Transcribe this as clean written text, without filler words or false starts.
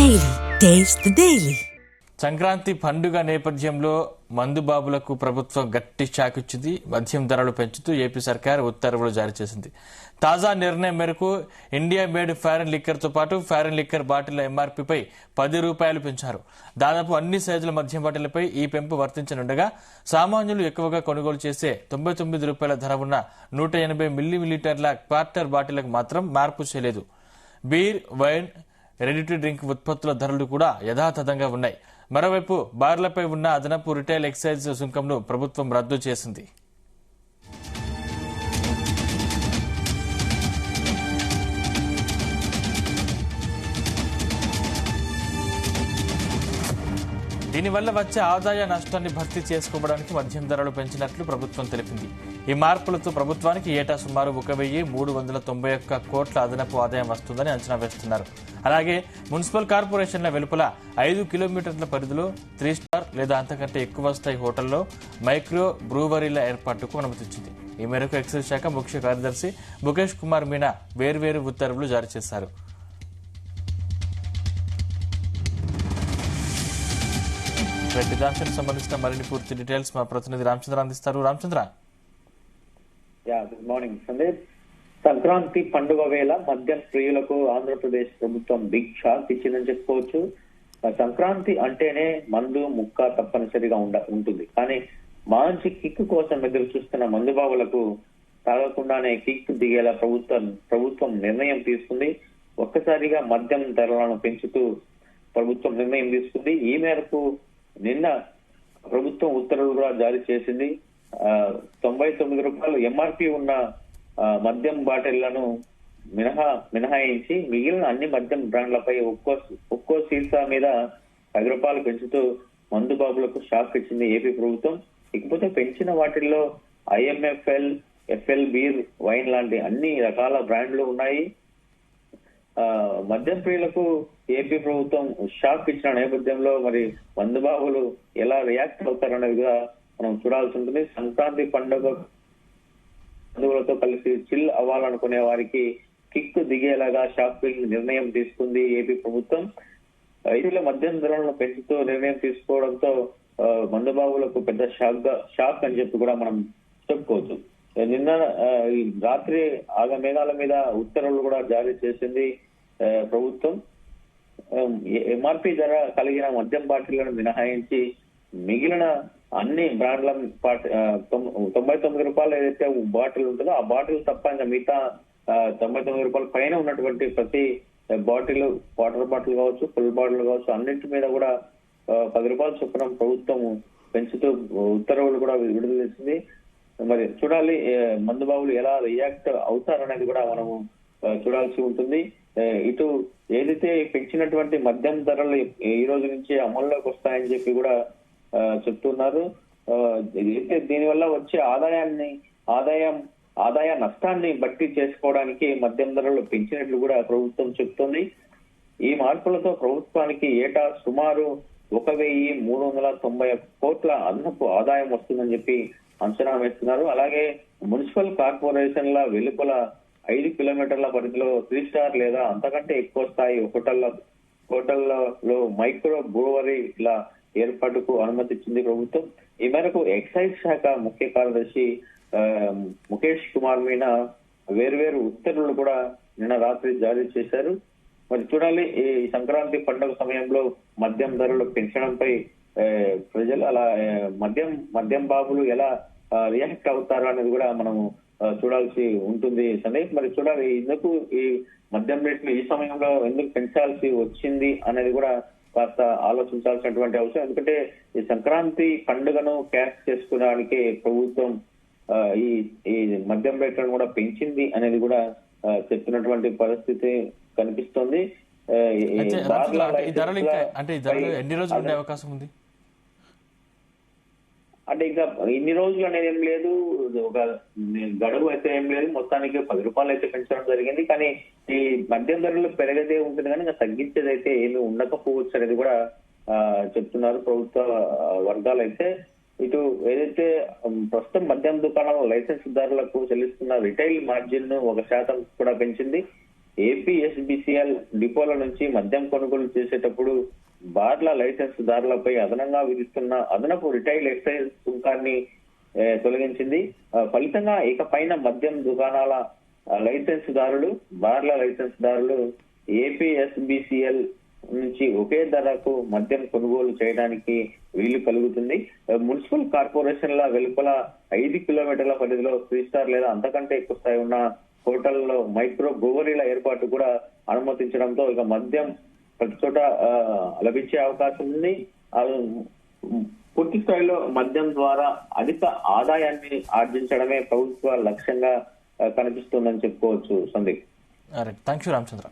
Daily. Taste the Daily. Sankranti పండుగ నేపథ్యంలో మందుబాబులకు ప్రభుత్వం గట్టి షాక్ ఇచ్చింది. మద్యం ధరలు పెంచుతూ ఏపీ సర్కార్ ఉత్తర్వులు జారీ చేసింది. తాజా నిర్ణయం మేరకు ఇండియా మేడ్ ఫారెన్ లిక్కర్ తో పాటు ఫారెన్ లిక్కర్ బాటిళ్ల ఎంఆర్పీపై ₹10 పెంచారు. దాదాపు అన్ని సైజుల మద్యం బాటిళ్లపై ఈ పెంపు వర్తించనుండగా సామాన్యులు ఎక్కువగా కొనుగోలు చేసే ₹99 ధర ఉన్న 180 మిల్లీలీటర్ల క్వార్టర్ బాటిళ్లకు మాత్రం మార్పు చేయలేదు. Beer, wine, ready to drink ఉత్పత్తుల ధరలు కూడా యథాతథంగా ఉన్నాయి. మరోవైపు బార్లపై ఉన్న అదనపు రిటైల్ ఎక్సైజ్ సుంకంను ప్రభుత్వం రద్దు చేసింది. దీనివల్ల వచ్చే ఆదాయ నష్టాన్ని భర్తీ చేసుకోవడానికి మద్యం ధరలు పెంచినట్లు ప్రభుత్వం తెలిపింది. ఈ మార్పులతో ప్రభుత్వానికి ఏటా సుమారు 1,391 కోట్ల అదనపు ఆదాయం వస్తుందని అంచనా వేస్తున్నారు. అలాగే మున్సిపల్ కార్పొరేషన్ల వెలుపల 5 కిలోమీటర్ల పరిధిలో 3 స్టార్ లేదా అంతకంటే ఎక్కువ స్థాయి హోటల్లో మైక్రో బ్రూవరీల ఏర్పాటుకు అనుమతించింది. ఈ మేరకు ఎక్సైజ్ శాఖ ముఖ్య కార్యదర్శి ముఖేష్ కుమార్ మీనా వేర్వేరు ఉత్తర్వులు జారీ చేశారు. దానికి సంబంధించిన మరిన్ని పూర్తి డీటెయిల్స్ మా ప్రతినిధి రామచంద్ర అందిస్తారు. Ramachandra, good morning Sandeep. సంక్రాంతి పండుగ వేళ మద్యం ప్రియులకు ఆంధ్రప్రదేశ్ ప్రభుత్వం బిగ్ షాక్ ఇచ్చిందని చెప్పుకోవచ్చు. సంక్రాంతి అంటేనే మందు ముక్క తప్పనిసరిగా ఉంటుంది. కానీ మంచి కిక్ కోసం ఎదురు చూస్తున్న మందుబాబులకు తాగకుండానే కిక్ దిగేలా ప్రభుత్వం నిర్ణయం తీసుకుంది. ఒక్కసారిగా మద్యం ధరలను పెంచుతూ ప్రభుత్వం నిర్ణయం తీసుకుంది. ఈ మేరకు నిన్న ప్రభుత్వం ఉత్తర్వులు కూడా జారీ చేసింది. ₹99 ఎంఆర్పీ ఉన్న మద్యం బాటిళ్లను మినహాయించి మిగిలిన అన్ని మద్యం బ్రాండ్లపై ఒక్కో సీసా మీద ₹10 పెంచుతూ మందుబాబులకు షాక్ ఇచ్చింది ఏపీ ప్రభుత్వం. ఇకపోతే పెంచిన వాటిల్లో IMFL, FL బీర్, వైన్ లాంటి అన్ని రకాల బ్రాండ్లు ఉన్నాయి. మద్యం ప్రియులకు ఏపీ ప్రభుత్వం షాక్ ఇచ్చిన నేపథ్యంలో మరి మందుబాబులు ఎలా రియాక్ట్ అవుతారనేది కూడా మనం చూడాల్సి ఉంటుంది. సంక్రాంతి పండుగలతో కలిసి చిల్ అవ్వాలనుకునే వారికి కిక్ దిగేలాగా షాక్ నిర్ణయం తీసుకుంది ఏపీ ప్రభుత్వం. రైతుల మద్యం ధరలను పెంచుతూ నిర్ణయం తీసుకోవడంతో మందుబాబులకు పెద్ద షాక్ అని చెప్పి కూడా మనం చెప్పుకోవచ్చు. నిన్న రాత్రి ఆగమేఘాల మీద ఉత్తర్వులు కూడా జారీ చేసింది ప్రభుత్వం. ఎంఆర్పీ ధర కలిగిన మద్యం బాటిళ్లను మినహాయించి మిగిలిన అన్ని బ్రాండ్ల ₹99 ఏదైతే బాటిల్ ఉంటుందో ఆ బాటిల్ తప్ప ఇంకా మిగతా ₹99 పైన ఉన్నటువంటి ప్రతి బాటిల్, వాటర్ బాటిల్ కావచ్చు, ఫుల్ బాటిల్ కావచ్చు, అన్నింటి మీద కూడా ₹10 చొప్పున ప్రభుత్వం పెంచుతూ ఉత్తర్వులు కూడా విడుదల చేసింది. మరి చూడాలి మందుబాబులు ఎలా రియాక్ట్ అవుతారనేది కూడా మనము చూడాల్సి ఉంటుంది. ఇటు ఏదైతే పెంచినటువంటి మద్యం ధరలు ఈ రోజు నుంచి అమల్లోకి వస్తాయని చెప్పి కూడా చెప్తున్నారు. దీనివల్ల వచ్చే ఆదాయ నష్టాన్ని భర్తీ చేసుకోవడానికి మద్యం ధరలు పెంచినట్లు కూడా ప్రభుత్వం చెప్తోంది. ఈ మార్పులతో ప్రభుత్వానికి ఏటా సుమారు 1,391 కోట్ల అదనపు ఆదాయం వస్తుందని చెప్పి అంచనా వేస్తున్నారు. అలాగే మున్సిపల్ కార్పొరేషన్ల వెలుపల 5 కిలోమీటర్ల పరిధిలో 3 స్టార్ లేదా అంతకంటే ఎక్కువ స్థాయి హోటళ్లలో మైక్రో బ్రూవరీల ఏర్పాటుకు అనుమతించింది ప్రభుత్వం. ఈ మేరకు ఎక్సైజ్ శాఖ ముఖ్య కార్యదర్శి ముఖేష్ కుమార్ మీనా వేర్వేరు ఉత్తర్వులు కూడా నిన్న రాత్రి జారీ చేశారు. మరి చూడాలి ఈ సంక్రాంతి పండుగ సమయంలో మద్యం ధరలు పెంచడంపై ప్రజలు అలా మద్యం బాబులు ఎలా రియాక్ట్ అవుతారు అనేది కూడా మనము చూడాల్సి ఉంటుంది సందీప్. మరి చూడాలి ఎందుకు ఈ మద్యం రేట్లు ఈ సమయంలో ఎందుకు పెంచాల్సి వచ్చింది అనేది కూడా కాస్త ఆలోచించాల్సినటువంటి అవసరం. ఎందుకంటే ఈ సంక్రాంతి పండుగను క్యాష్ చేసుకోవడానికి ప్రభుత్వం ఈ మద్యం రేట్లను కూడా పెంచింది అనేది కూడా చెప్తున్నటువంటి పరిస్థితి కనిపిస్తోంది. ఎన్ని రోజులు ఉండే అవకాశం ఉంది? అంటే ఇంకా ఇన్ని రోజులు అనేది ఏం లేదు, ఒక గడువు అయితే ఏం లేదు. మొత్తానికి ₹10 అయితే పెంచడం జరిగింది. కానీ ఈ మద్యం ధరలు పెరగదే ఉంటుంది కానీ ఇంకా తగ్గించేది అయితే ఏమి ఉండకపోవచ్చు అనేది కూడా చెప్తున్నారు ప్రభుత్వ వర్గాలు అయితే. ఇటు ఏదైతే ప్రస్తుతం మద్యం దుకాణాల లైసెన్స్ దారులకు చెల్లిస్తున్న రిటైల్ మార్జిన్ ను 1% కూడా పెంచింది. ఏపీఎస్బిసిఎల్ డిపోల నుంచి మద్యం కొనుగోలు చేసేటప్పుడు బార్ల లైసెన్స్ దారులపై అదనంగా విధిస్తున్న అదనపు రిటైల్ ఎక్సైజ్ సుంకాన్ని తొలగించింది. ఫలితంగా ఇకపైన మద్యం దుకాణాల లైసెన్స్ దారులు, బార్ల లైసెన్స్ దారులు ఏపీఎస్బిసిఎల్ నుంచి ఒకే ధరకు మద్యం కొనుగోలు చేయడానికి వీలు కలుగుతుంది. మున్సిపల్ కార్పొరేషన్ల వెలుపల 5 కిలోమీటర్ల పరిధిలో 3 స్టార్ లేదా అంతకంటే ఎక్కువ స్థాయి ఉన్న హోటల్లో మైక్రో బ్రూవరీల ఏర్పాటు కూడా అనుమతించడంతో ఇక మద్యం ప్రతి చోట లభించే అవకాశం ఉంది. పూర్తి స్థాయిలో మద్యం ద్వారా అధిక ఆదాయాన్ని ఆర్జించడమే ప్రభుత్వ లక్ష్యంగా కనిపిస్తుందని చెప్పుకోవచ్చు. సందీప్. Thank you Ramachandra.